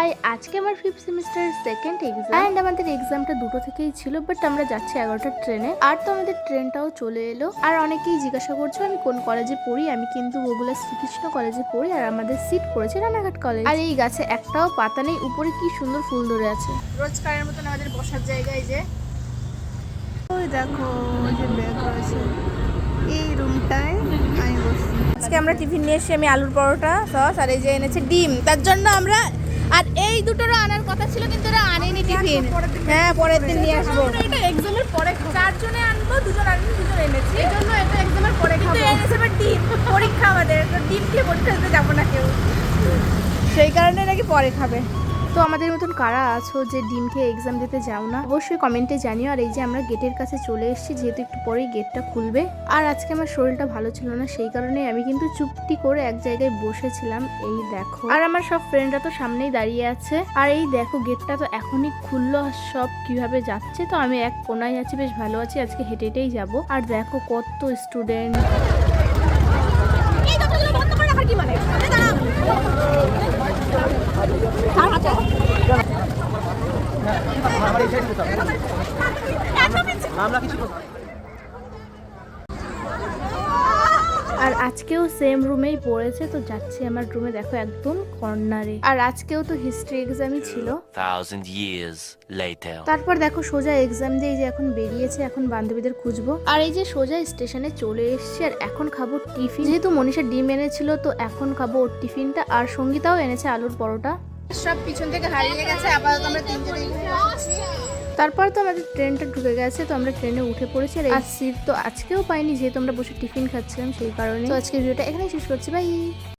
High, আজকে আমার 5th সেমিস্টারের সেকেন্ড এক্সাম এন্ড আমাদের এক্সামটা 2টো থেকেই ছিল, বাট আমরা যাচ্ছি 11টার ট্রেনে। আর তো আমাদের ট্রেনটাও চলে এলো। আর অনেকেই জিজ্ঞাসা করছো আমি কোন কলেজে পড়ি। আমি কিন্তু বগুলা শ্রীকৃষ্ণ কলেজে পড়ি, আর আমাদের সিট পড়েছে রানাঘাট কলেজ। আর এই গাছে একটাও পাতা নেই, উপরে কি সুন্দর ফুল ধরে আছে। রোজকারের মতন আমাদের বসার জায়গায় যে ওই দেখো ওই যে ব্যাগ রয়েছে, এই রুমটায় আমি বসছি। আজকে আমরা টিফিন নিয়ে এসেছি, আমি আলুর পরোটা সস আর এই যে এনেছে ডিম। তার জন্য আমরা, আর এই দুটোরও আনার কথা ছিল কিন্তু এরা আনেনি টিফিন। হ্যাঁ, পরের দিন নিয়ে আসবো। এটা এক্সামের পরে চারজনে আনবো, দুজন আনবো, দুজন এনেছি। এই জন্য এটা এক্সামের পরে খাবো। এনেছে আবার ডিম, পরীক্ষা আমাদের, তো ডিম খেয়ে পরীক্ষা দিতে যাবো না কেউ, সেই কারণে নাকি পরে খাবে। তো আমাদের মতন কারা আছো যে ডিম খেয়ে এক্সাম দিতে যাও না, অবশ্যই কমেন্টে জানিও। আর এই যে আমরা গেটের কাছে চলে এসেছি, যেহেতু একটু পরেই গেটটা খুলবে। আর আজকে আমার শরীরটা ভালো ছিল না, সেই কারণে আমি কিন্তু চুপটি করে এক জায়গায় বসেছিলাম। এই দেখো, আর আমার সব ফ্রেন্ডরা তো সামনেই দাঁড়িয়ে আছে। আর এই দেখো গেটটা তো এখনই খুললো, আর সব কিভাবে যাচ্ছে। তো আমি এক কোনায় আছি, বেশ ভালো আছি, আজকে হেঁটে হেঁটেই যাবো। আর দেখো কত স্টুডেন্ট। কি মানে আর আজকেও সেম রুমেই পড়েছে, তো যাচ্ছি আমার রুমে। দেখো একদম কর্নারে। আর আজকেও তো হিস্ট্রি এক্সামই ছিল। 1000 years later. তারপর দেখো সোজা এক্সাম দিয়ে এই যে এখন বেরিয়েছে, এখন বান্ধবীদের খুঁজবো। আর এই যে সোজা স্টেশনে চলে এসেছি, আর এখন খাবো টিফিন। যেহেতু মনীষা ডিম এনেছিল, তো এখন খাবো ওর টিফিনটা। আর সঙ্গীতাও এনেছে আলুর পরোটা। সব পিছন থেকে হারিয়ে গেছে, আপাতত আমরা তিনজনেই। তারপর তো আমাদের ট্রেনটা ঢুকে গেছে, তো আমরা ট্রেনে উঠে পড়েছি। আর সিট তো আজকেও পাইনি, যেহেতু আমরা বসে টিফিন খাচ্ছিলাম, সেই কারণে। তো আজকের ভিডিওটা এখানেই শেষ করছি, বাই।